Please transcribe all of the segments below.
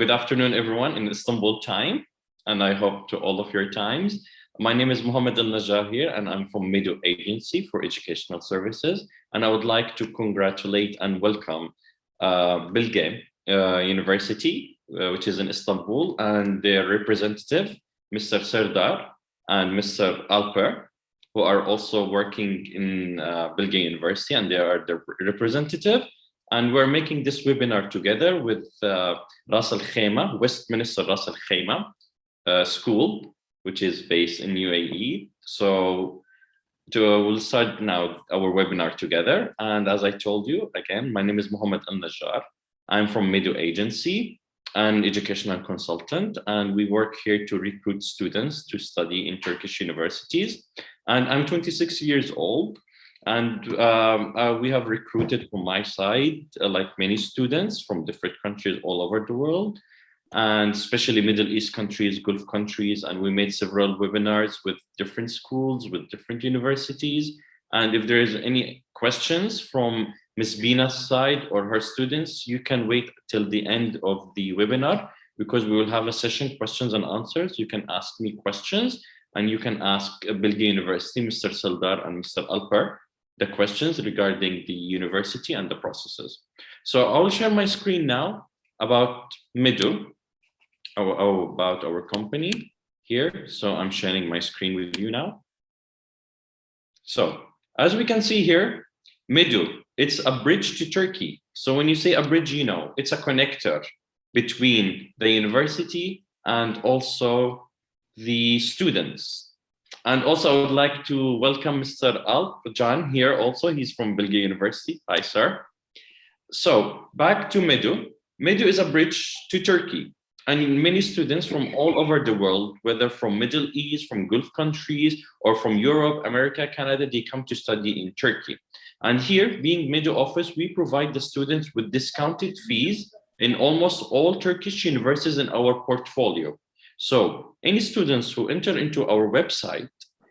Good afternoon, everyone, in Istanbul time, and I hope to all of your times. My name is Mohammed Al-Najjar here, and I'm from MEDU Agency for Educational Services. And I would like to congratulate and welcome Bilgi University, which is in Istanbul, and their representative, Mr. Serdar and Mr. Alper, who are also working in Bilgi University, and they are the representative. And we're making this webinar together with Ras Al Khaimah, Westminister Ras Al Khaimah School, which is based in UAE. So we'll start now our webinar together. And as I told you, again, my name is Mohammed Al-Najjar. I'm from MEDU Agency, an educational consultant, and we work here to recruit students to study in Turkish universities. And I'm 26 years old. And we have recruited from my side, like many students from different countries all over the world, and especially Middle East countries, Gulf countries. And we made several webinars with different schools, with different universities. And if there is any questions from Ms. Bina's side or her students, you can wait till the end of the webinar, because we will have a session, questions and answers. You can ask me questions, and you can ask Bilgi University, Mr. Saldar and Mr. Alper, the questions regarding the university and the processes. So I will share my screen now about MEDU, about our company here. So I'm sharing my screen with you now. So as we can see here, MEDU, it's a bridge to Turkey. So when you say a bridge, you know, it's a connector between the university and also the students. And also, I would like to welcome Mr. John here also. He's from Bilgi University. Hi, sir. So back to MEDU. MEDU is a bridge to Turkey. And many students from all over the world, whether from Middle East, from Gulf countries, or from Europe, America, Canada, they come to study in Turkey. And here, being MEDU office, we provide the students with discounted fees in almost all Turkish universities in our portfolio. So any students who enter into our website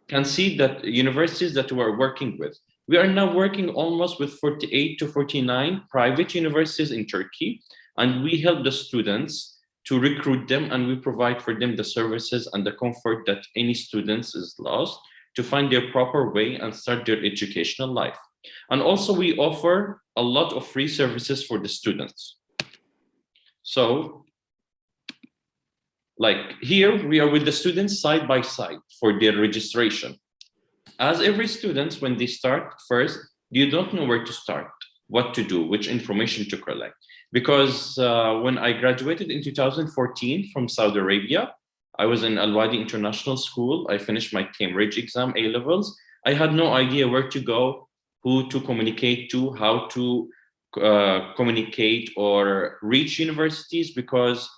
can see that universities that we are working with. We are now working almost with 48 to 49 private universities in Turkey, and we help the students to recruit them, and we provide for them the services and the comfort that any students is lost to find their proper way and start their educational life. And also we offer a lot of free services for the students. So like here, we are with the students side by side for their registration. As every student, when they start first, you don't know where to start, what to do, which information to collect. Because when I graduated in 2014 from Saudi Arabia, I was in Al Wadi International School. I finished my Cambridge exam, A-levels. I had no idea where to go, who to communicate to, how to communicate or reach universities, because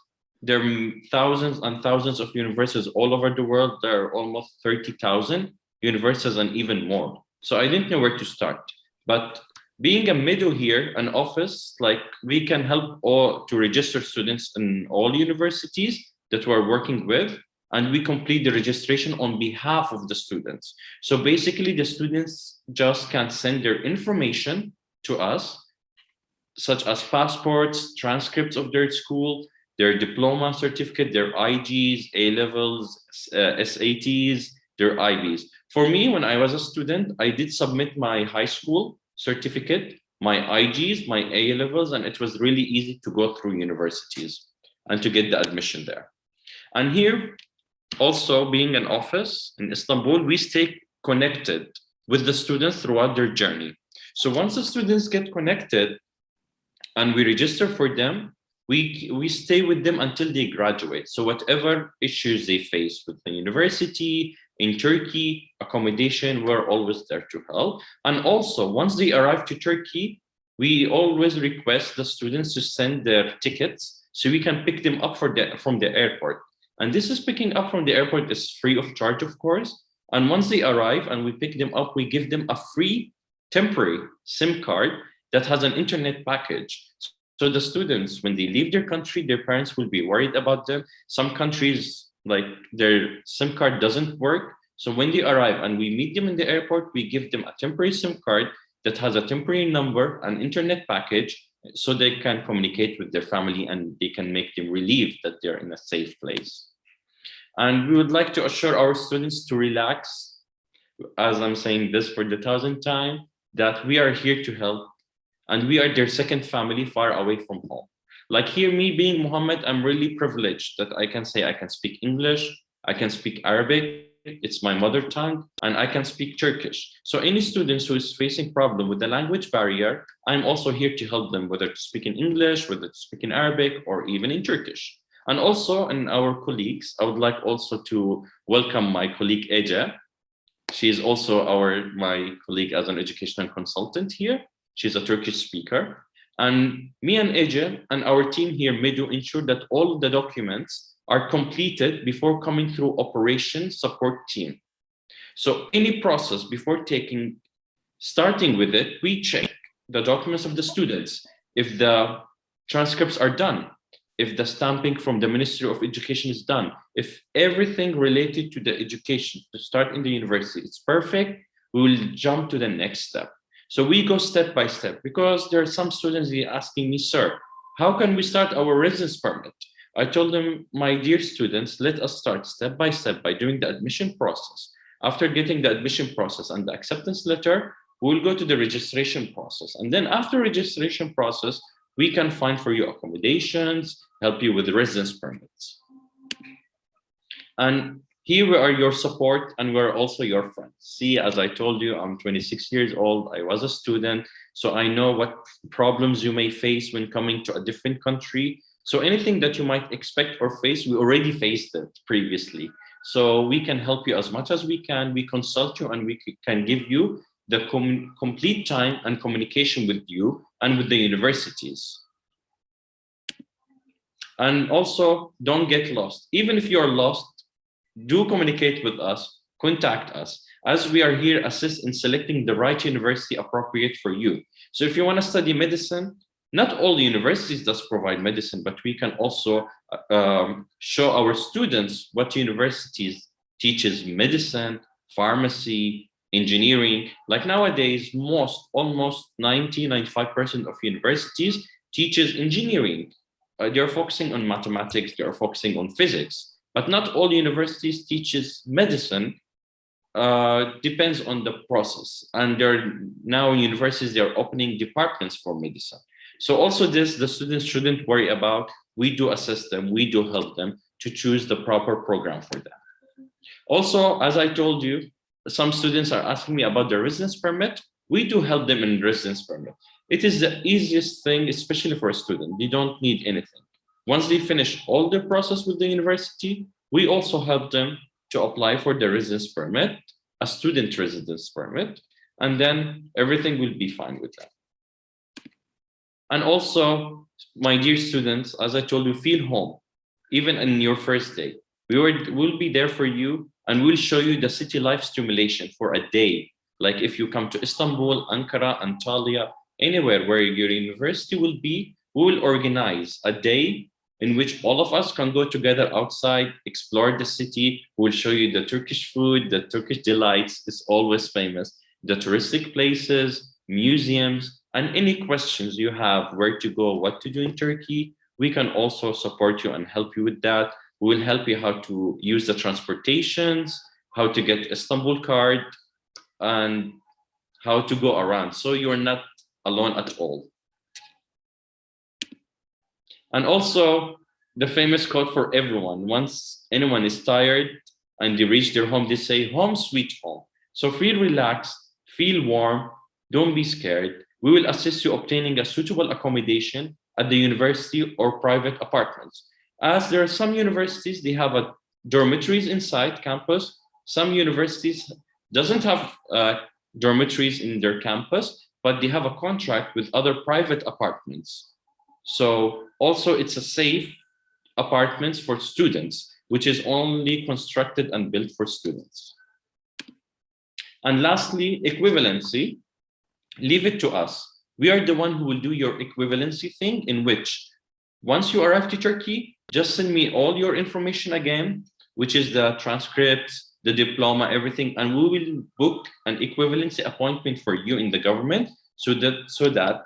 there are thousands and thousands of universities all over the world. There are almost 30,000 universities and even more. So I didn't know where to start. But being a MEDU here, an office, like we can help all to register students in all universities that we're working with, and we complete the registration on behalf of the students. So basically the students just can send their information to us, such as passports, transcripts of their school, their diploma certificate, their IGs, A-levels, SATs, their IBs. For me, when I was a student, I did submit my high school certificate, my IGs, my A-levels, and it was really easy to go through universities and to get the admission there. And here, also being an office in Istanbul, we stay connected with the students throughout their journey. So once the students get connected and we register for them, we stay with them until they graduate. So whatever issues they face with the university, in Turkey, accommodation, we're always there to help. And also, once they arrive to Turkey, we always request the students to send their tickets so we can pick them up from the airport. And this is picking up from the airport is free of charge, of course. And once they arrive and we pick them up, we give them a free temporary SIM card that has an internet package. So the students, when they leave their country, their parents will be worried about them. Some countries, like their SIM card doesn't work. So when they arrive and we meet them in the airport, we give them a temporary SIM card that has a temporary number, an internet package, so they can communicate with their family and they can make them relieved that they're in a safe place. And we would like to assure our students to relax, as I'm saying this for the thousandth time, that we are here to help and we are their second family far away from home. Like here, me being Muhammad, I'm really privileged that I can say I can speak English, I can speak Arabic, it's my mother tongue, and I can speak Turkish. So any students who is facing problem with the language barrier, I'm also here to help them, whether to speak in English, whether to speak in Arabic, or even in Turkish. And also in our colleagues, I would like also to welcome my colleague Eja. She is also my colleague as an educational consultant here. She's a Turkish speaker. And me and Ece and our team here, MEDU, ensure that all the documents are completed before coming through operation support team. So any process before starting with it, we check the documents of the students, if the transcripts are done, if the stamping from the Ministry of Education is done, if everything related to the education to start in the university is perfect, we will jump to the next step. So we go step by step, because there are some students asking me, sir, how can we start our residence permit? I told them, my dear students, let us start step by step by doing the admission process. After getting the admission process and the acceptance letter, we'll go to the registration process. And then after registration process, we can find for you accommodations, help you with the residence permits. And here we are your support, and we're also your friends. See, as I told you, I'm 26 years old. I was a student, so I know what problems you may face when coming to a different country. So anything that you might expect or face, we already faced it previously. So we can help you as much as we can. We consult you and we can give you the complete time and communication with you and with the universities. And also, don't get lost. Even if you're lost, do communicate with us, contact us, as we are here assist in selecting the right university appropriate for you. So if you want to study medicine, not all the universities does provide medicine, but we can also show our students what universities teaches medicine, pharmacy, engineering. Like nowadays, almost 95% of universities teaches engineering. They're focusing on mathematics, they're focusing on physics. But not all universities teaches medicine, depends on the process. And now universities, they're opening departments for medicine. So also this, the students shouldn't worry about. We do assist them, we do help them to choose the proper program for them. Also, as I told you, some students are asking me about their residence permit. We do help them in residence permit. It is the easiest thing, especially for a student. They don't need anything. Once they finish all the process with the university, we also help them to apply for the residence permit, a student residence permit, and then everything will be fine with them. And also, my dear students, as I told you, feel home, even in your first day. We'll be there for you, and we'll show you the city life stimulation for a day. Like if you come to Istanbul, Ankara, Antalya, anywhere where your university will be, we will organize a day in which all of us can go together outside, explore the city. We'll show you the Turkish food, the Turkish delights, it's always famous, the touristic places, museums, and any questions you have, where to go, what to do in Turkey, we can also support you and help you with that. We will help you how to use the transportations, how to get Istanbul card, and how to go around. So you're not alone at all. And also the famous quote for everyone, once anyone is tired and they reach their home, they say, home sweet home. So feel relaxed, feel warm, don't be scared. We will assist you obtaining a suitable accommodation at the university or private apartments. As there are some universities, they have dormitories inside campus. Some universities doesn't have dormitories in their campus, but they have a contract with other private apartments. So also it's a safe apartments for students, which is only constructed and built for students. And lastly, equivalency, leave it to us. We are the one who will do your equivalency thing, in which once you arrive to Turkey, just send me all your information again, which is the transcripts, the diploma, everything, and we will book an equivalency appointment for you in the government so that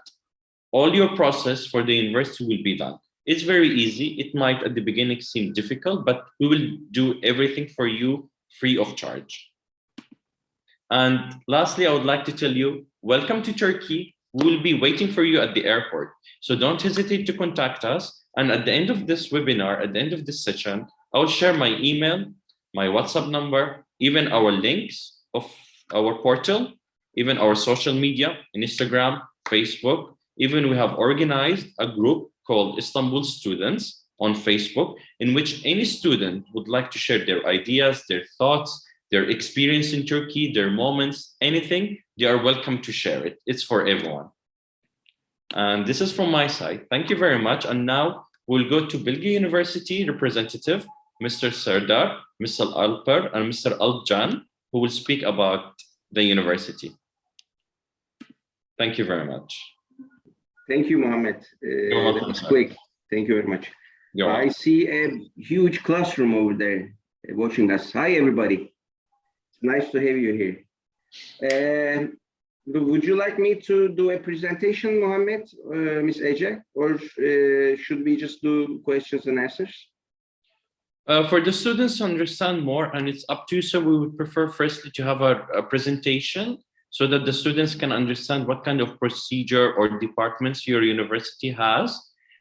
all your process for the university will be done. It's very easy. It might at the beginning seem difficult, but we will do everything for you free of charge. And lastly, I would like to tell you, welcome to Turkey. We will be waiting for you at the airport. So don't hesitate to contact us. And at the end of this webinar, at the end of this session, I will share my email, my WhatsApp number, even our links of our portal, even our social media, Instagram, Facebook. Even we have organized a group called Istanbul Students on Facebook, in which any student would like to share their ideas, their thoughts, their experience in Turkey, their moments, anything, they are welcome to share it. It's for everyone. And this is from my side. Thank you very much. And now we'll go to Bilgi University representative, Mr. Serdar, Mr. Alper, and Mr. Alpcan, who will speak about the university. Thank you very much. Thank you, Mohammed. That's quick. Thank you very much. I see a huge classroom over there watching us. Hi, everybody. It's nice to have you here. Would you like me to do a presentation, Mohammed, Ms. Ece, or should we just do questions and answers? For the students to understand more, and it's up to you, so we would prefer firstly to have a presentation so that the students can understand what kind of procedure or departments your university has,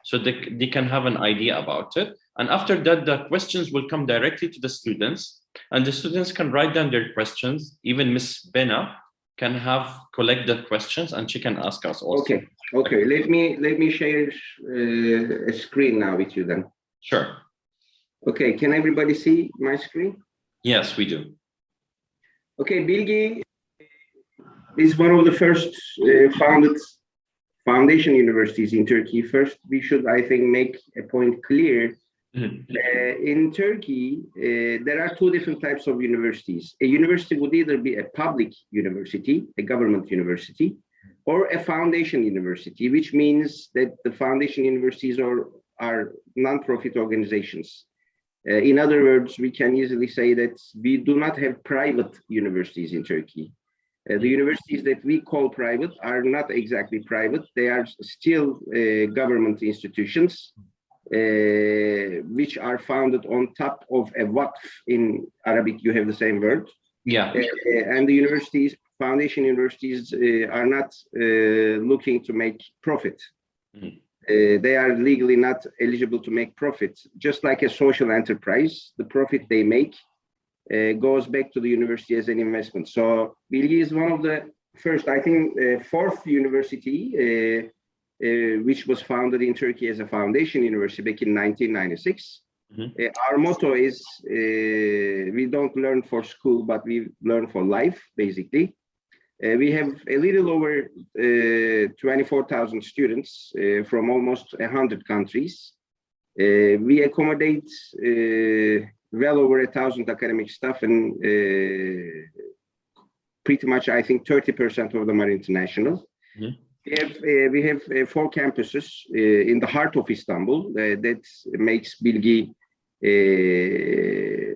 so they can have an idea about it. And after that, the questions will come directly to the students, and the students can write down their questions. Even Ms. Bena can collect the questions, and she can ask us also. Okay. Let me share a screen now with you then. Sure. Okay, can everybody see my screen? Yes, we do. Okay, Bilgi is one of the first founded foundation universities in Turkey. First, we should, I think, make a point clear. In Turkey, there are two different types of universities. A university would either be a public university, a government university, or a foundation university, which means that the foundation universities are non-profit organizations. In other words, we can easily say that we do not have private universities in Turkey. The universities that we call private are not exactly private. They are still government institutions, which are founded on top of a waqf. In Arabic, you have the same word. Yeah. And the universities, foundation universities, are not looking to make profit. They are legally not eligible to make profit. Just like a social enterprise, the profit they make goes back to the university as an investment. So Bilgi is one of the first, I think, fourth university which was founded in Turkey as a foundation university back in 1996. Our motto is, we don't learn for school, but we learn for life, basically. We have a little over 24,000 students from almost 100 countries. We accommodate well over 1,000 academic staff, and pretty much, I think, 30% of them are international. We have 4 campuses in the heart of Istanbul. That makes Bilgi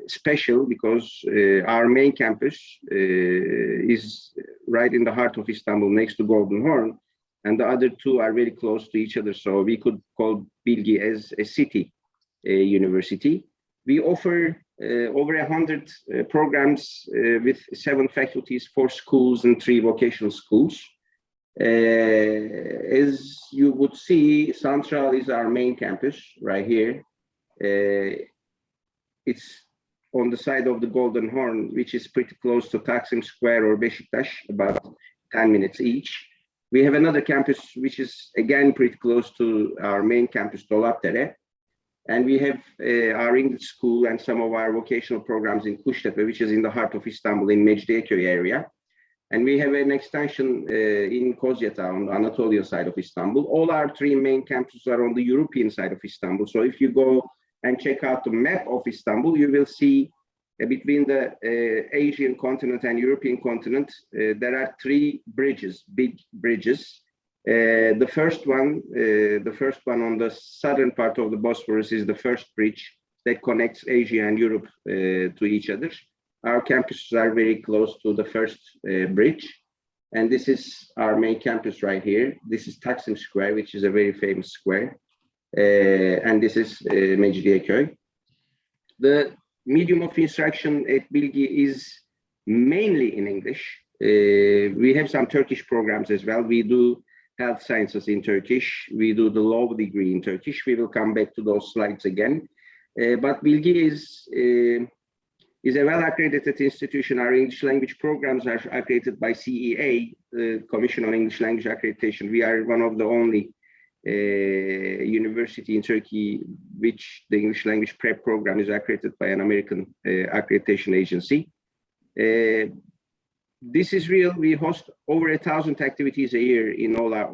special because our main campus is right in the heart of Istanbul, next to Golden Horn, and the other 2 are very close to each other. So we could call Bilgi as a city university. We offer over 100 programs with 7 faculties, 4 schools, and 3 vocational schools. As you would see, Central is our main campus right here. It's on the side of the Golden Horn, which is pretty close to Taksim Square or Beşiktaş, about 10 minutes each. We have another campus, which is again pretty close to our main campus, Dolapdere. And we have our English school and some of our vocational programs in Kuştepe, which is in the heart of Istanbul, in Mecidiyeköy area. And we have an extension in Kozyata on the Anatolian side of Istanbul. All our 3 main campuses are on the European side of Istanbul. So if you go and check out the map of Istanbul, you will see between the Asian continent and European continent, there are 3 bridges, big bridges. The first one on the southern part of the Bosphorus is the first bridge that connects Asia and Europe to each other. Our campuses are very close to the first bridge. And this is our main campus right here. This is Taksim Square, which is a very famous square. And this is Mecidiyeköy. The medium of instruction at Bilgi is mainly in English. We have some Turkish programs as well. We do health sciences in Turkish. We do the law degree in Turkish. We will come back to those slides again. But Bilgi is a well-accredited institution. Our English language programs are accredited by CEA, the Commission on English Language Accreditation. We are one of the only university in Turkey which the English language prep program is accredited by an American accreditation agency. This is real. We host over 1,000 activities a year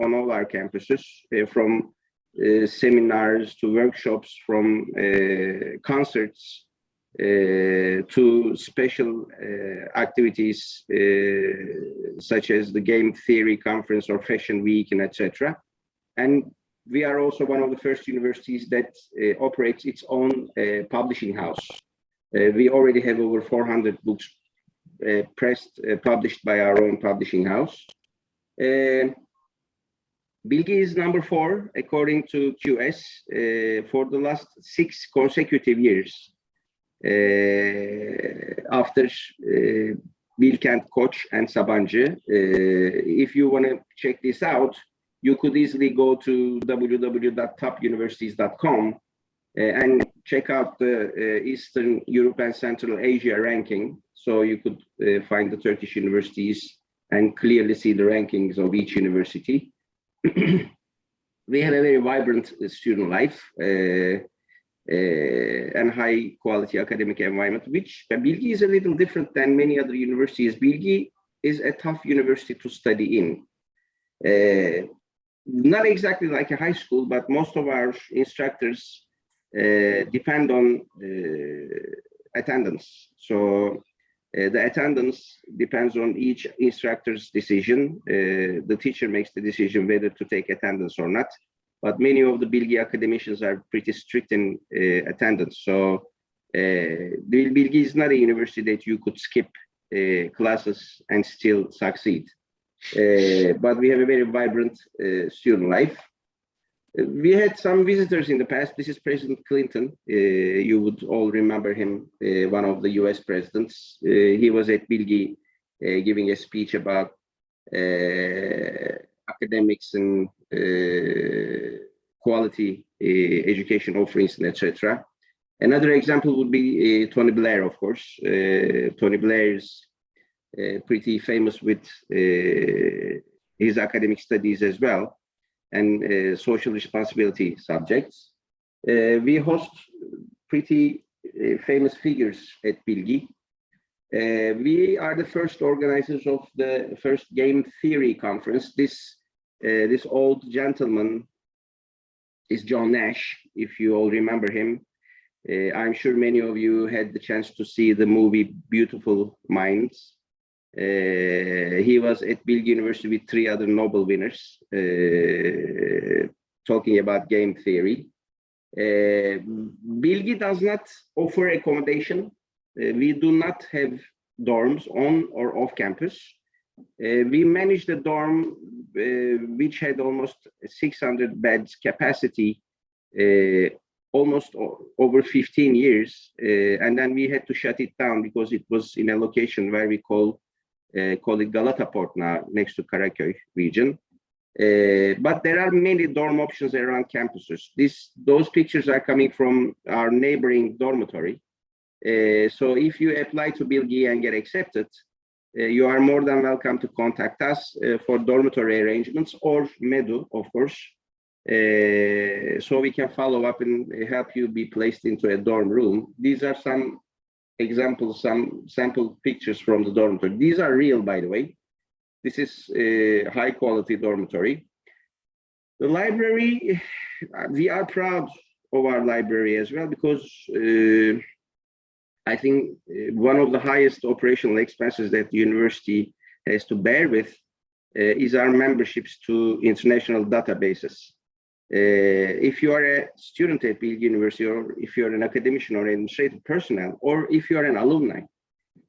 on all our campuses, from seminars to workshops, from concerts to special activities such as the game theory conference or fashion week and etc. And we are also one of the first universities that operates its own publishing house. We already have over 400 books published by our own publishing house. Bilgi is number 4 according to QS for the last 6 consecutive years. After Bilkent, Koç, and Sabancı. If you want to check this out, you could easily go to www.topuniversities.com and check out the Eastern Europe and Central Asia ranking. So you could find the Turkish universities and clearly see the rankings of each university. We have a very vibrant student life and high quality academic environment, which Bilgi is a little different than many other universities. Bilgi is a tough university to study in. Not exactly like a high school, but most of our instructors depend on attendance. So the attendance depends on each instructor's decision. The teacher makes the decision whether to take attendance or not. But many of the Bilgi academicians are pretty strict in attendance. So Bilgi is not a university that you could skip classes and still succeed. But we have a very vibrant student life. We had some visitors in the past. This is President Clinton. You would all remember him, one of the US presidents. He was at Bilgi giving a speech about academics and quality education offerings, and etc. Another example would be Tony Blair, of course. Tony Blair is pretty famous with his academic studies as well, and social responsibility subjects. We host pretty famous figures at Bilgi. We are the first organizers of the first game theory conference. This old gentleman is John Nash, if you all remember him. I'm sure many of you had the chance to see the movie Beautiful Minds. He was at Bilgi University with 3 other Nobel winners talking about game theory. Bilgi does not offer accommodation. We do not have dorms on or off campus. We managed a dorm which had almost 600 beds capacity almost over 15 years. And then we had to shut it down because it was in a location where we call it Galata Port now, next to Karaköy region. But there are many dorm options around campuses. Those pictures are coming from our neighboring dormitory. So if you apply to Bilgi and get accepted, you are more than welcome to contact us for dormitory arrangements, or MEDU, of course, so we can follow up and help you be placed into a dorm room. These are some examples, some sample pictures from the dormitory. These are real, by the way. This is a high quality dormitory. The library, we are proud of our library as well, because I think one of the highest operational expenses that the university has to bear with is our memberships to international databases. If you are a student at Bilgi University, or if you're an academician or administrative personnel, or if you're an alumni,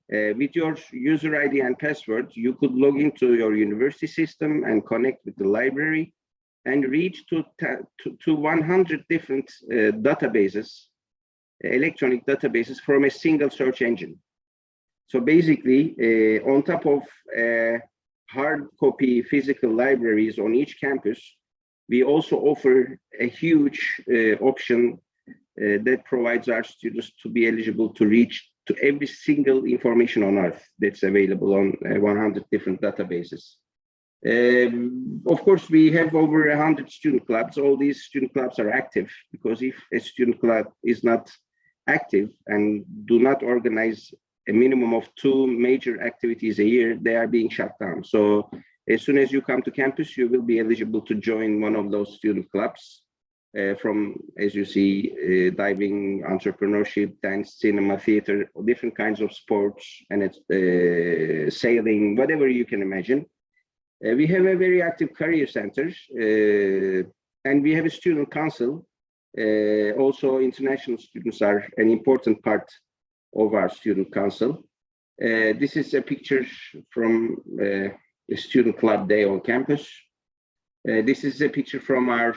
With your user ID and password, you could log into your university system and connect with the library and reach to 100 different databases, electronic databases from a single search engine. So basically, on top of hard copy physical libraries on each campus, we also offer a huge option that provides our students to be eligible to reach to every single information on Earth that's available on 100 different databases. Of course, we have over 100 student clubs. All these student clubs are active, because if a student club is not active and do not organize a minimum of 2 major activities a year, they are being shut down. So as soon as you come to campus, you will be eligible to join one of those student clubs. From, as you see, diving, entrepreneurship, dance, cinema, theater, different kinds of sports, and it's sailing, whatever you can imagine. We have a very active career center, and we have a student council. Also, international students are an important part of our student council. This is a picture from a student club day on campus. This is a picture from our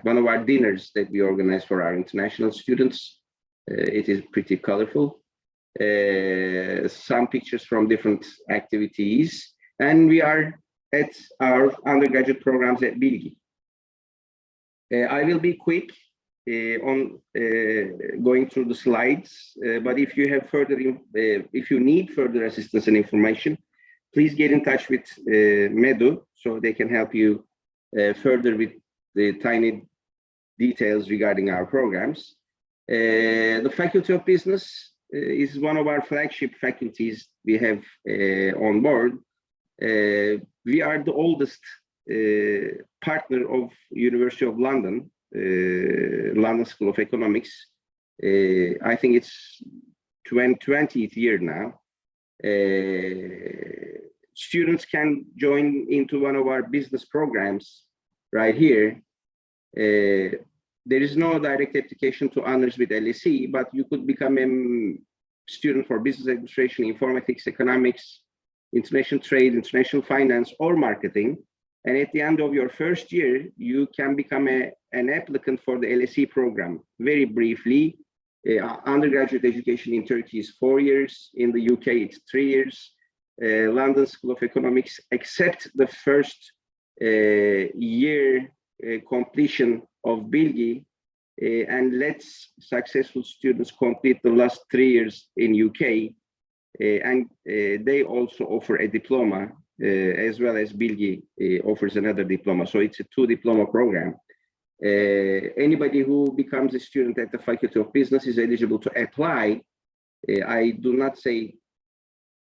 one of our dinners that we organize for our international students. It is pretty colorful. Some pictures from different activities, and we are at our undergraduate programs at Bilgi. I will be quick on going through the slides, but if you have further, if you need further assistance and information, please get in touch with MEDU so they can help you further with the tiny details regarding our programs. The Faculty of Business is one of our flagship faculties we have on board. We are the oldest partner of University of London, London School of Economics. I think it's 20th year now. Students can join into one of our business programs right here. There is no direct application to honors with LSE, but you could become a student for business administration, informatics, economics, international trade, international finance, or marketing. And at the end of your first year, you can become an applicant for the LSE program. Very briefly, undergraduate education in Turkey is 4 years. In the UK, it's 3 years. London School of Economics, except the first year completion of Bilgi, and lets successful students complete the last 3 years in UK, and they also offer a diploma, as well as Bilgi offers another diploma. So it's a 2 diploma program. Anybody who becomes a student at the Faculty of Business is eligible to apply. I do not say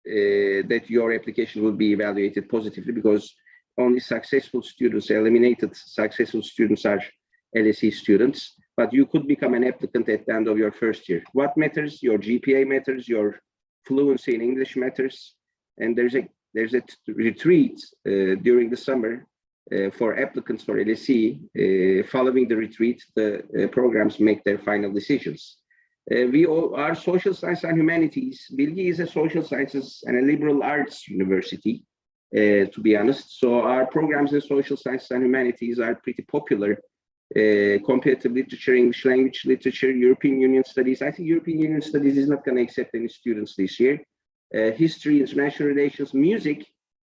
that your application will be evaluated positively, because only successful students, eliminated successful students, are LSE students, but you could become an applicant at the end of your first year. What matters? Your GPA matters, your fluency in English matters, and there's a retreat during the summer for applicants for LSE. Following the retreat, the programs make their final decisions. We are social science and humanities. Bilgi is a social sciences and a liberal arts university, to be honest. So our programs in social sciences and humanities are pretty popular. Comparative literature, English language literature, European Union studies. I think European Union studies is not going to accept any students this year. History, international relations, music.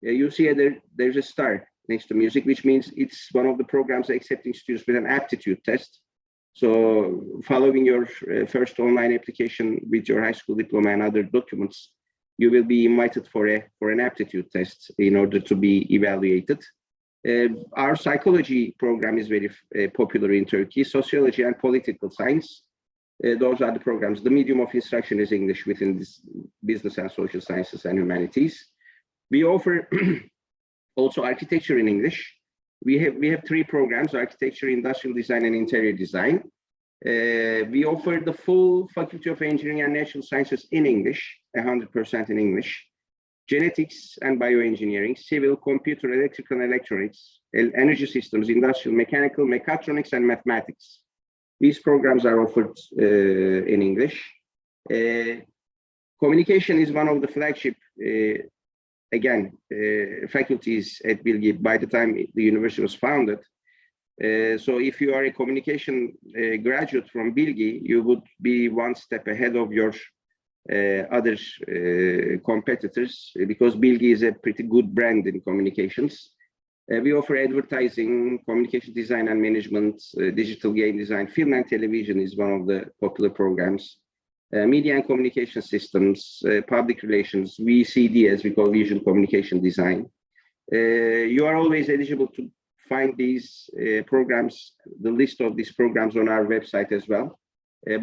You see there's a star next to music, which means it's one of the programs accepting students with an aptitude test. So following your first online application with your high school diploma and other documents, you will be invited for an aptitude test in order to be evaluated. Our psychology program is very popular in Turkey. Sociology and political science, those are the programs. The medium of instruction is English within this business and social sciences and humanities. We offer also architecture in English. We have 3 programs: architecture, industrial design, and interior design. We offer the full Faculty of Engineering and Natural Sciences in English, 100% in English. Genetics and bioengineering, civil, computer, electrical and electronics, energy systems, industrial, mechanical, mechatronics, and mathematics. These programs are offered in English. Communication is one of the flagship, faculties at Bilgi by the time the university was founded. So if you are a communication graduate from Bilgi, you would be one step ahead of your other competitors, because Bilgi is a pretty good brand in communications. We offer advertising, communication design and management, digital game design, film and television is one of the popular programs, media and communication systems, public relations, VCD as we call visual communication design. You are always eligible to find these programs, the list of these programs on our website as well.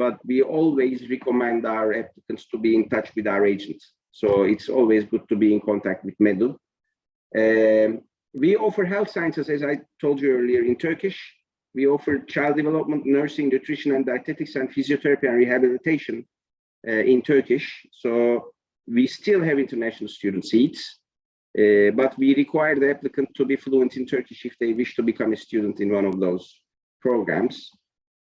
But we always recommend our applicants to be in touch with our agents. So it's always good to be in contact with MEDU. We offer health sciences, as I told you earlier, in Turkish. We offer child development, nursing, nutrition, and dietetics, and physiotherapy and rehabilitation in Turkish. So we still have international student seats, but we require the applicant to be fluent in Turkish if they wish to become a student in one of those programs.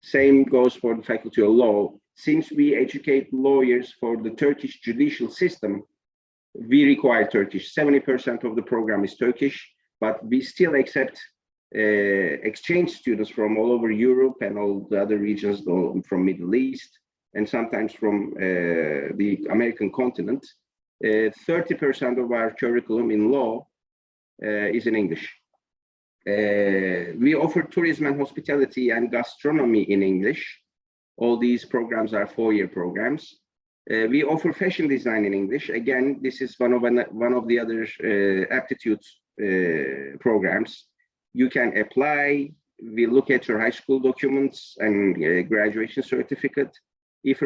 Same goes for the Faculty of Law. Since we educate lawyers for the Turkish judicial system, we require Turkish. 70% of the program is Turkish, but we still accept exchange students from all over Europe and all the other regions, from Middle East, and sometimes from the American continent. 30% of our curriculum in law is in English. We offer tourism and hospitality and gastronomy in English. All these programs are 4-year programs. We offer fashion design in English. Again, this is one of the other aptitude programs. You can apply. We look at your high school documents and graduation certificate. If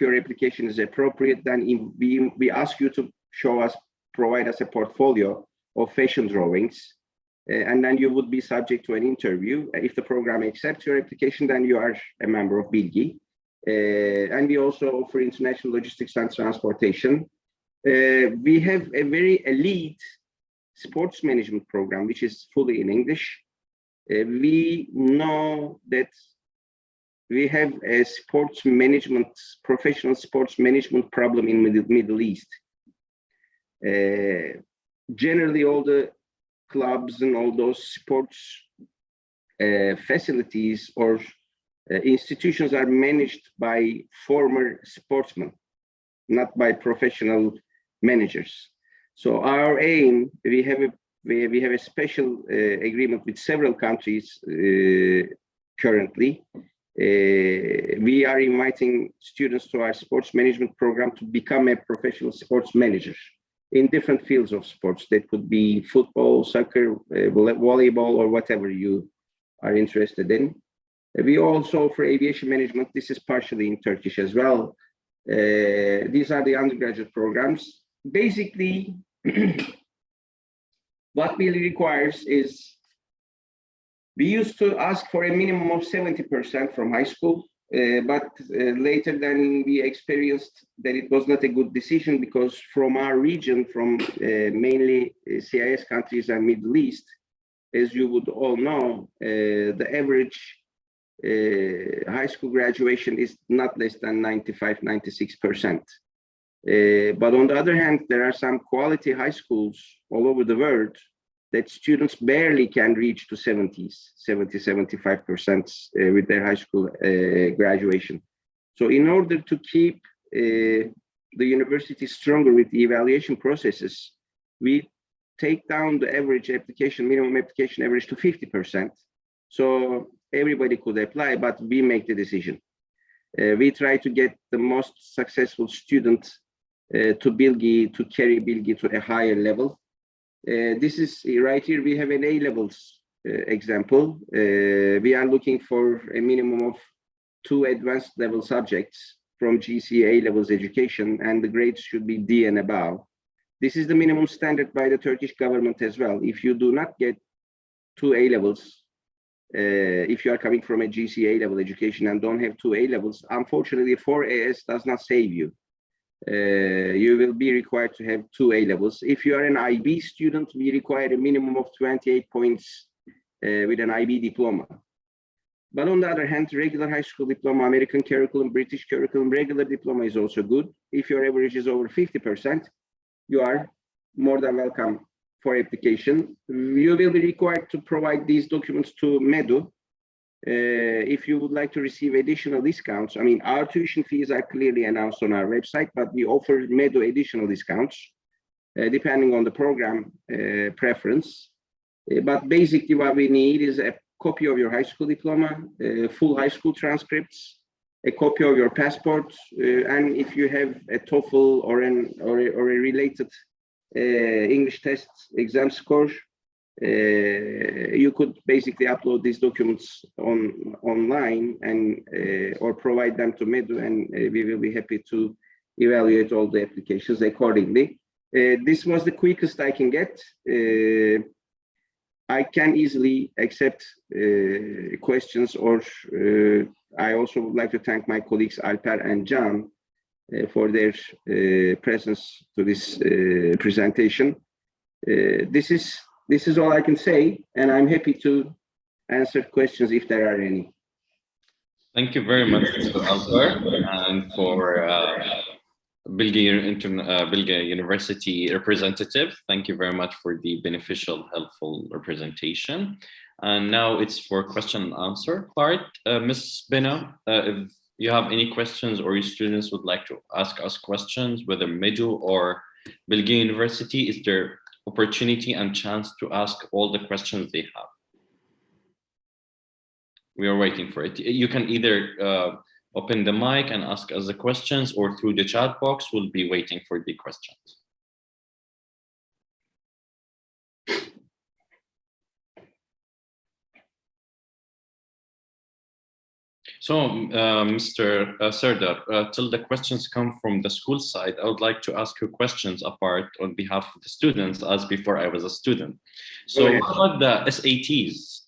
your application is appropriate, then we ask you to provide us a portfolio of fashion drawings. And then you would be subject to an interview. If the program accepts your application, then you are a member of Bilgi. And we also offer international logistics and transportation. We have a very elite sports management program, which is fully in English. We know that we have a professional sports management problem in Middle East. Generally, all the clubs and all those sports facilities or institutions are managed by former sportsmen, not by professional managers. So our aim, we have a special agreement with several countries currently. We are inviting students to our sports management program to become a professional sports manager in different fields of sports. That could be football, soccer, volleyball, or whatever you are interested in. We also offer aviation management. This is partially in Turkish as well. These are the undergraduate programs. Basically, what Bilgi requires is, we used to ask for a minimum of 70% from high school, but later then we experienced that it was not a good decision, because from our region, from mainly CIS countries and Middle East, as you would all know, the average high school graduation is not less than 95, 96%. But on the other hand, there are some quality high schools all over the world that students barely can reach to 70, 75% with their high school graduation. So in order to keep the university stronger with the evaluation processes, we take down the average minimum application average to 50%. So everybody could apply, but we make the decision. We try to get the most successful student to Bilgi, to carry Bilgi to a higher level. This is right here, we have an A-levels example. We are looking for a minimum of 2 advanced level subjects from GCA levels education, and the grades should be D and above. This is the minimum standard by the Turkish government as well. If you do not get 2 A-levels, if you are coming from a GCA level education and don't have 2 A-levels, unfortunately 4 AS does not save you. You will be required to have 2 A-levels. If you are an IB student, we require a minimum of 28 points with an IB diploma. But on the other hand, regular high school diploma, American curriculum, British curriculum, regular diploma is also good. if your average is over 50%, you are more than welcome for application. You will be required to provide these documents to MEDU. If you would like to receive additional discounts, I mean, our tuition fees are clearly announced on our website, but we offer MEDU additional discounts depending on the program preference. But basically what we need is a copy of your high school diploma, full high school transcripts, a copy of your passport, and if you have a TOEFL or a related English test exam score, you could basically upload these documents online and or provide them to MEDU, and we will be happy to evaluate all the applications accordingly. This was the quickest I can get. I can easily accept questions, or I also would like to thank my colleagues Alper and Can for their presence to this presentation. This is all I can say, and I'm happy to answer questions if there are any. Thank you very much, Mr. Alper, and for Bilgi University representative. Thank you very much for the beneficial, helpful representation. And now it's for question and answer part. Ms. Bina, if you have any questions or your students would like to ask us questions, whether MEDU or Bilgi University, is there opportunity and chance to ask all the questions they have? We are waiting for it. You can either open the mic and ask us the questions, or through the chat box, we'll be waiting for the questions. So, Mr. Serdar, till the questions come from the school side, I would like to ask you questions apart on behalf of the students, as before I was a student. So what about the SATs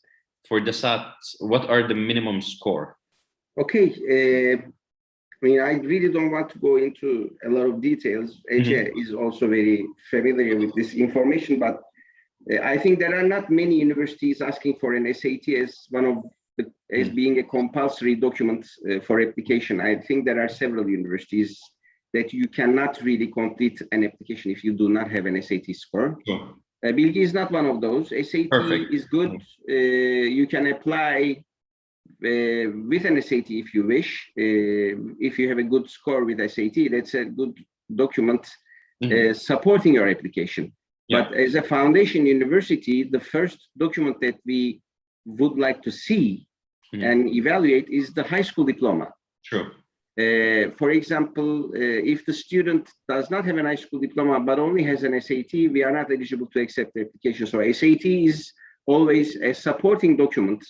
for the SATs? What are the minimum score? Okay, I mean, I really don't want to go into a lot of details. Ece is also very familiar with this information, but I think there are not many universities asking for an SAT as being a compulsory document for application. I think there are several universities that you cannot really complete an application if you do not have an SAT score. Sure. Bilgi is not one of those. SAT Perfect. is good. You can apply with an SAT if you wish. If you have a good score with SAT, that's a good document supporting your application. Yeah. But as a foundation university, the first document that we would like to see and evaluate is the high school diploma. Sure. For example, if the student does not have an high school diploma but only has an SAT, we are not eligible to accept the application. So SAT is always a supporting document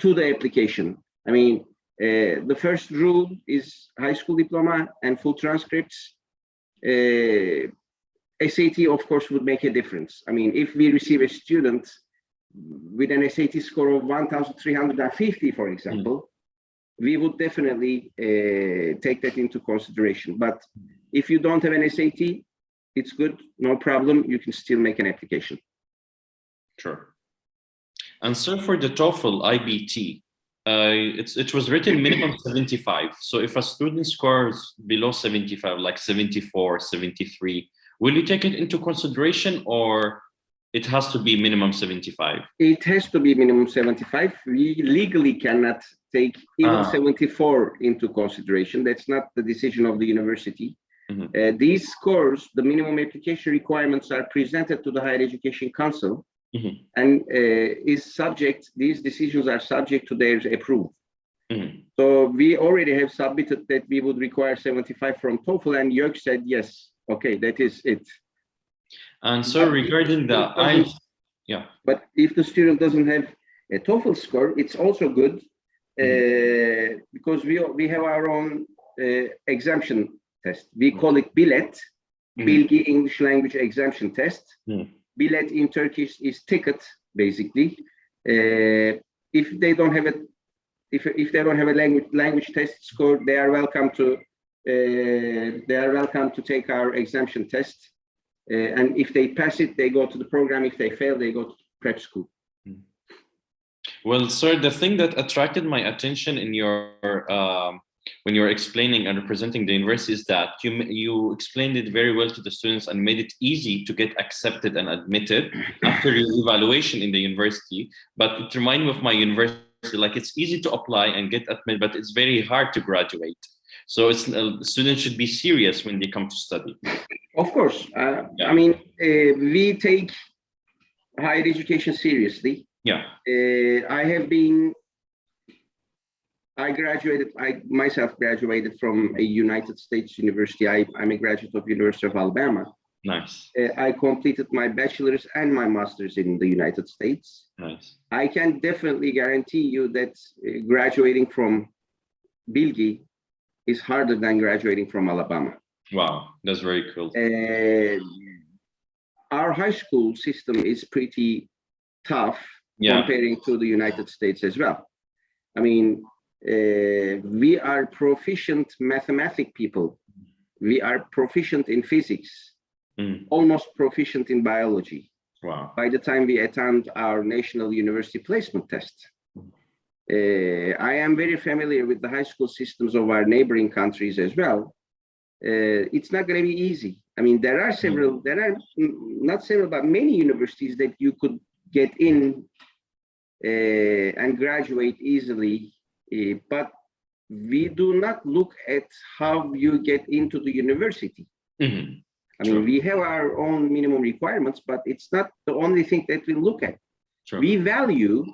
to the application. I mean, the first rule is high school diploma and full transcripts. SAT, of course, would make a difference. I mean, if we receive a student with an SAT score of 1,350, for example, we would definitely take that into consideration. But if you don't have an SAT, it's good, no problem. You can still make an application. Sure. And so for the TOEFL IBT, it was written minimum 75. So if a student scores below 75, like 74, 73, will you take it into consideration, or it has to be minimum 75? It has to be minimum 75. We legally cannot take even 74 into consideration. That's not the decision of the university. These scores, the minimum application requirements, are presented to the Higher Education Council and these decisions are subject to their approval. So we already have submitted that we would require 75 from TOEFL, and Jörg said, yes, okay, that is it. And so regarding the IELTS, but if the student doesn't have a TOEFL score, it's also good because we have our own exemption test. We call it Bilet, Bilgi English Language Exemption Test. Bilet in Turkish is ticket, basically. If they don't have a language test score, they are welcome to take our exemption test. And if they pass it, they go to the program. If they fail, they go to prep school. Well, sir, the thing that attracted my attention in your when you were explaining and representing the university is that you explained it very well to the students and made it easy to get accepted and admitted after your evaluation in the university. But it reminded me of my university, like it's easy to apply and get admitted, but it's very hard to graduate. So students should be serious when they come to study. Of course. Yeah. I mean, we take higher education seriously. Yeah. I myself graduated from a United States university. I'm a graduate of University of Alabama. Nice. I completed my bachelor's and my master's in the United States. Nice. I can definitely guarantee you that graduating from Bilgi is harder than graduating from Alabama. Wow, that's very cool. Our high school system is pretty tough comparing to the United States as well. I mean, we are proficient mathematic people. We are proficient in physics, almost proficient in biology. Wow. By the time we attend our national university placement test. I am very familiar with the high school systems of our neighboring countries as well. It's not going to be easy. I mean, there are not several, but many universities that you could get in and graduate easily. But we do not look at how you get into the university. I mean, we have our own minimum requirements, but it's not the only thing that we look at. We value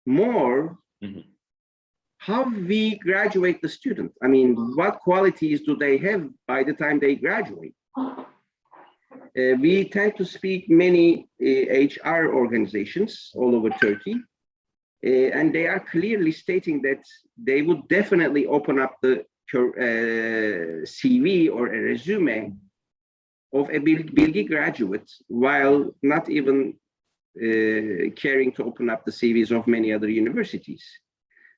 more how we graduate the student. I mean, what qualities do they have by the time they graduate? We tend to speak many HR organizations all over Turkey. And they are clearly stating that they would definitely open up the CV or a resume of a Bilgi graduate, while not even caring to open up the CVs of many other universities.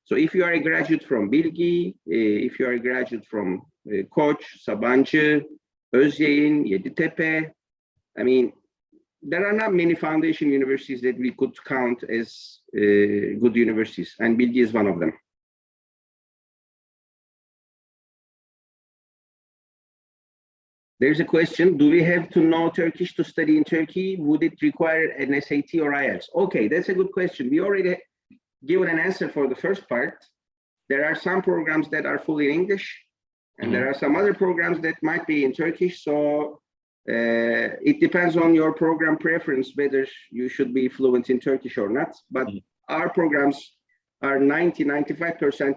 So if you are a graduate from Bilgi, if you are a graduate from Koç, Sabancı, Özyeğin, Yeditepe, I mean, there are not many foundation universities that we could count as good universities, and Bilgi is one of them. There's a question, do we have to know Turkish to study in Turkey? Would it require an SAT or IELTS? Okay, that's a good question. We already given an answer for the first part. There are some programs that are fully in English, and there are some other programs that might be in Turkish. So it depends on your program preference, whether you should be fluent in Turkish or not. But our programs are 95%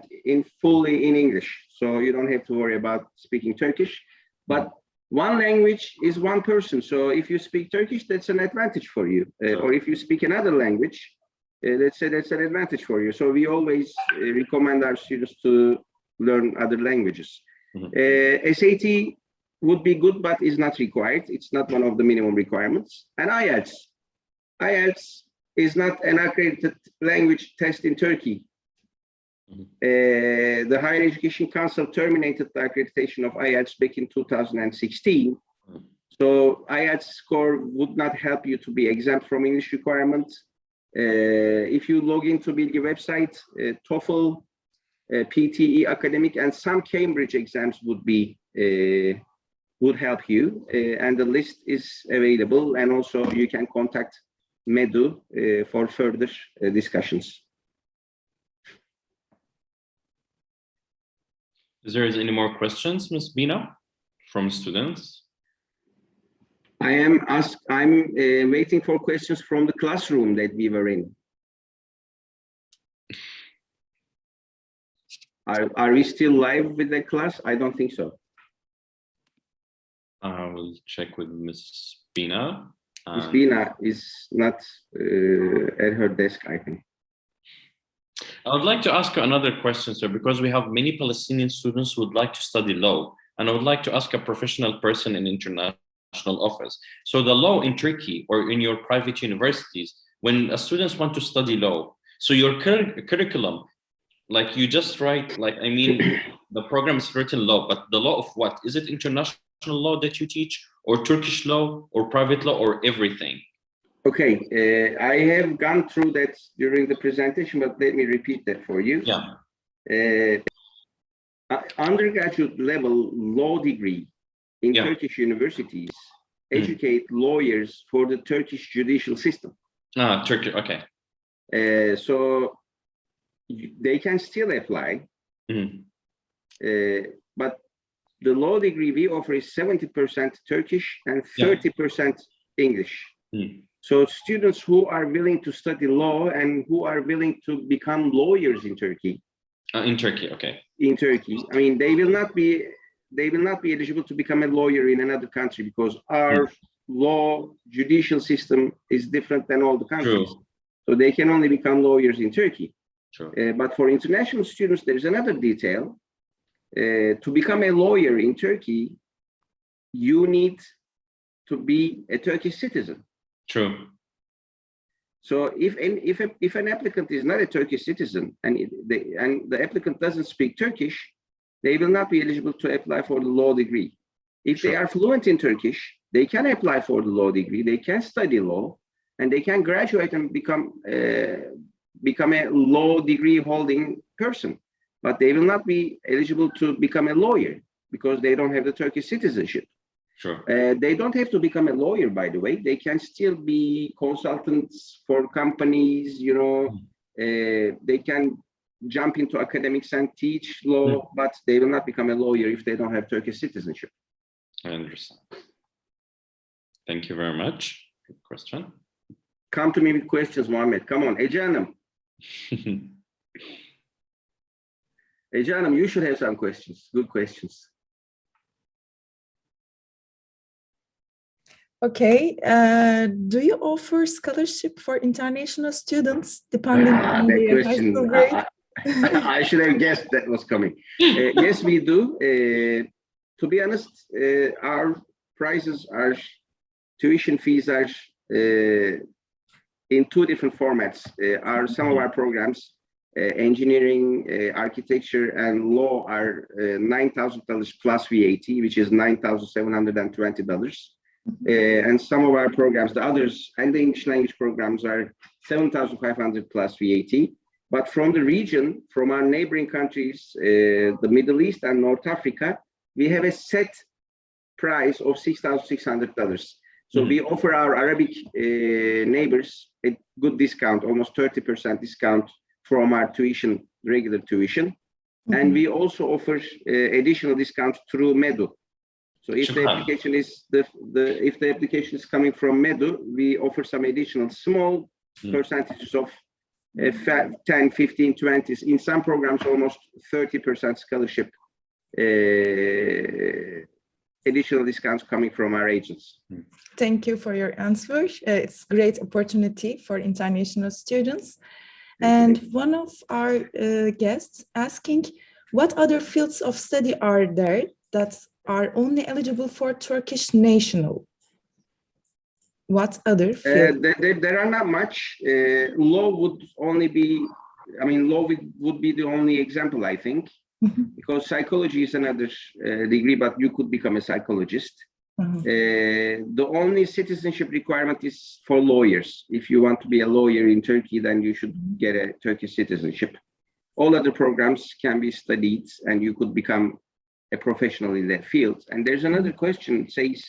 fully in English. So you don't have to worry about speaking Turkish. But one language is one person. So if you speak Turkish, that's an advantage for you. Or if you speak another language, let's say that's an advantage for you. So we always recommend our students to learn other languages. SAT would be good, but is not required. It's not one of the minimum requirements. And IELTS. IELTS is not an accredited language test in Turkey. The Higher Education Council terminated the accreditation of IELTS back in 2016. So IELTS score would not help you to be exempt from English requirements. If you log into Bilgi website, TOEFL, PTE academic, and some Cambridge exams would help you, and the list is available, and also you can contact MEDU for further discussions. Is there any more questions, Ms. Bina, from students? I'm waiting for questions from the classroom that we were in. Are we still live with the class? I don't think so. I will check with Ms. Bina. Ms. Bina is not at her desk, I think. I would like to ask you another question, sir, because we have many Palestinian students who would like to study law, and I would like to ask a professional person in international office. So the law in Turkey or in your private universities, when students want to study law, so your curriculum, like you just write, like, I mean, the program is written law, but the law of what? Is it international law that you teach, or Turkish law, or private law, or everything? Okay, I have gone through that during the presentation, but let me repeat that for you. Yeah. Undergraduate level law degree in Turkish universities educate lawyers for the Turkish judicial system. Turkey, okay. So they can still apply, but the law degree we offer is 70% Turkish and 30% English. So students who are willing to study law and who are willing to become lawyers in Turkey. In Turkey, okay. In Turkey, I mean, they will not be eligible to become a lawyer in another country because our law judicial system is different than all the countries. True. So they can only become lawyers in Turkey. Sure. But for international students, there is another detail. To become a lawyer in Turkey, you need to be a Turkish citizen. True. So if an applicant is not a Turkish citizen and the applicant doesn't speak Turkish, they will not be eligible to apply for the law degree. If they are fluent in Turkish, they can apply for the law degree. They can study law, and they can graduate and become a law degree holding person. But they will not be eligible to become a lawyer because they don't have the Turkish citizenship. Sure. They don't have to become a lawyer, by the way. They can still be consultants for companies, you know. They can jump into academics and teach law, but they will not become a lawyer if they don't have Turkish citizenship. I understand. Thank you very much. Good question. Come to me with questions, Mohammed. Come on, Ece Hanım. Ece Hanım, you should have some questions, good questions. Okay, do you offer scholarship for international students depending on their high school grade? I should have guessed that was coming. Yes, we do. To be honest, our prices are, tuition fees are in two different formats. Some of our programs, engineering, architecture, and law are $9,000 plus VAT, which is $9,720. And some of our programs, the others, and the English language programs are 7,500 plus VAT. But from the region, from our neighboring countries, the Middle East and North Africa, we have a set price of $6,600. So we offer our Arabic neighbors a good discount, almost 30% discount from our tuition, regular tuition. And we also offer additional discount through MEDU. So if the application is if the application is coming from MEDU, we offer some additional small percentages of 10, 15, 20, in some programs almost 30% scholarship, additional discounts coming from our agents. Thank you for your answer. It's a great opportunity for international students. And one of our guests asking, what other fields of study are there that are only eligible for Turkish national? What other fields? There are not much. Law would only be, law would be the only example, I think, because psychology is another degree, but you could become a psychologist. The only citizenship requirement is for lawyers. If you want to be a lawyer in Turkey, then you should get a Turkish citizenship. All other programs can be studied and you could become a professional in that field. And there's another question, says,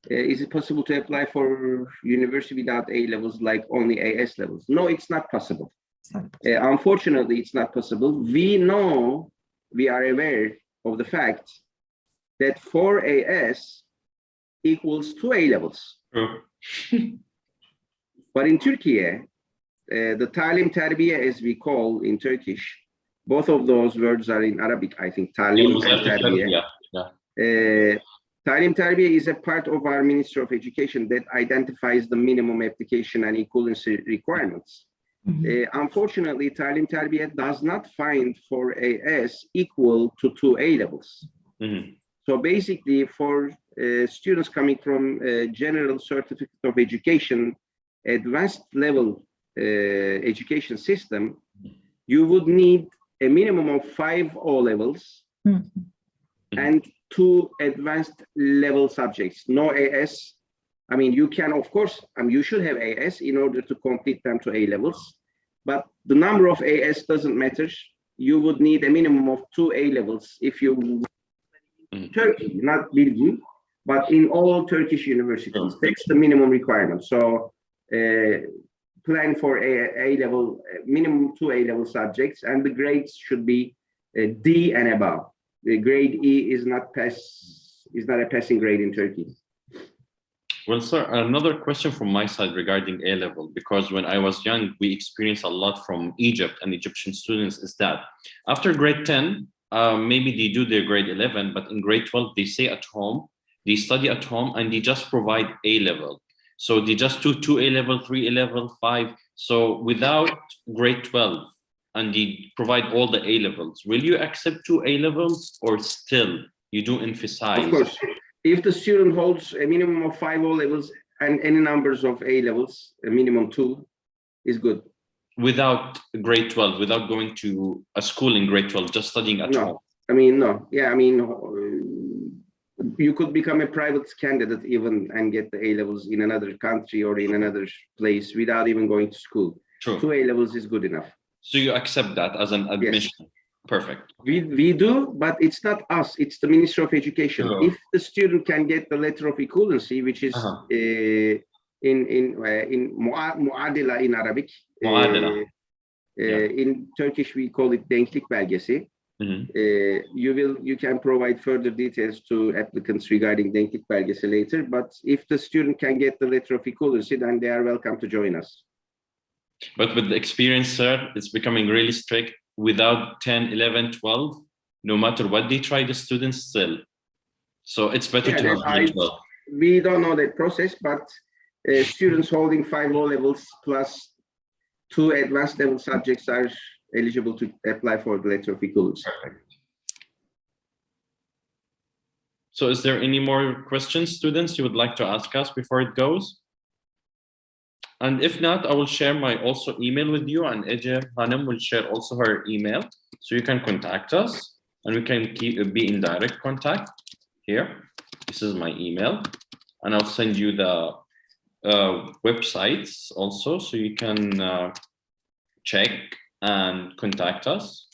is it possible to apply for university without A levels, like only AS levels? No, it's not possible. Unfortunately, it's not possible. We are aware of the fact that 4 AS equals 2 A levels. But in Turkey, the talim terbiye, as we call in Turkish, both of those words are in Arabic, I think. Talim and terbiye. Talim terbiye is a part of our Ministry of Education that identifies the minimum application and equivalency requirements. Unfortunately, talim terbiye does not find 4 AS equal to 2 A levels. So basically, for students coming from General Certificate of Education, advanced level education system, you would need a minimum of 5 O levels and 2 advanced level subjects. No AS. You can, of course, you should have AS in order to complete them to A levels, but the number of AS doesn't matter. you would need a minimum of 2 A levels if you Turkey, not Bilgi, but in all Turkish universities. That's the minimum requirement. So plan for A level, minimum 2 A level subjects, and the grades should be D and above. The grade E is not a passing grade in Turkey. Well, sir, another question from my side regarding A level, because when I was young, we experienced a lot from Egypt and Egyptian students, is that after grade 10, maybe they do their grade 11, but in grade 12, they stay at home, they study at home, and they just provide A level. So they just do 2 A level, 3 A level, 5. So without grade 12, and they provide all the A levels, will you accept 2 A levels, or still you do emphasize? Of course, if the student holds a minimum of 5 O levels and any numbers of A levels, a minimum 2 is good. Without grade 12, without going to a school in grade 12, just studying at home? I mean, no. Yeah, I mean, you could become a private candidate even and get the A levels in another country or in another place without even going to school. True. 2 A levels is good enough. So you accept that as an admission? Yes. Perfect. We do, but it's not us, it's the Ministry of Education. Oh. If the student can get the letter of equivalency, which is in muadila in Arabic. In Turkish, we call it denklik belgesi. You can provide further details to applicants regarding denklik belgesi later, but if the student can get the letter of equivalency, then they are welcome to join us. But with the experience, sir, it's becoming really strict. Without 10, 11, 12, no matter what they try, the students still. So it's better to have 12. We don't know that process, but students holding 5 low levels plus 2 advanced level subjects are eligible to apply for the letter of equivalency. Perfect. So is there any more questions, students, you would like to ask us before it goes? And if not, I will share my also email with you, and Ece Hanım will share also her email. So you can contact us and we can be in direct contact here. This is my email, and I'll send you the websites also, so you can check and contact us.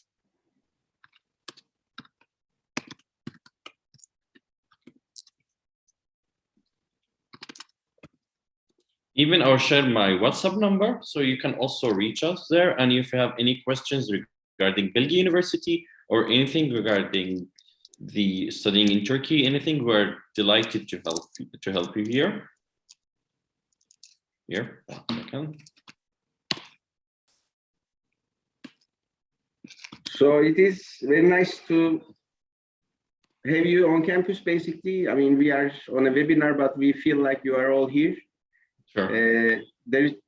Even I'll share my WhatsApp number, so you can also reach us there. And if you have any questions regarding Bilgi University or anything regarding the studying in Turkey, anything, we're delighted to help you here. Here, 1 second. So it is very nice to have you on campus, basically. I mean, we are on a webinar, but we feel like you are all here. Sure.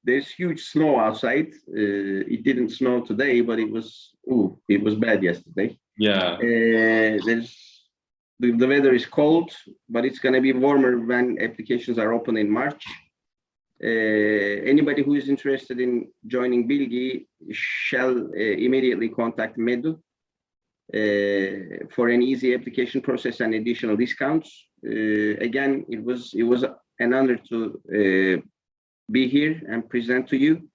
There's huge snow outside. It didn't snow today, but it was bad yesterday. Yeah. The weather is cold, but it's going to be warmer when applications are open in March. Anybody who is interested in joining Bilgi shall immediately contact MEDU for an easy application process and additional discounts. Again, it was an honor to be here and present to you.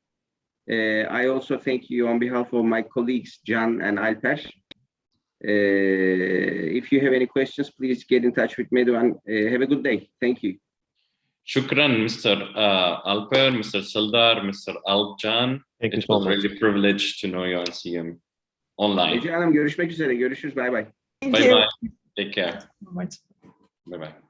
I also thank you on behalf of my colleagues, Can and Alper. If you have any questions, please get in touch with MEDU, and have a good day. Thank you. Shukran, Mr. Alper, Mr. Sildar, Mr. Alcan. It was really a privilege to know you and see him online. Ece Hanım, görüşmek üzere. Görüşürüz. Bye bye. Thank bye you. bye. Take care. So much. Bye bye.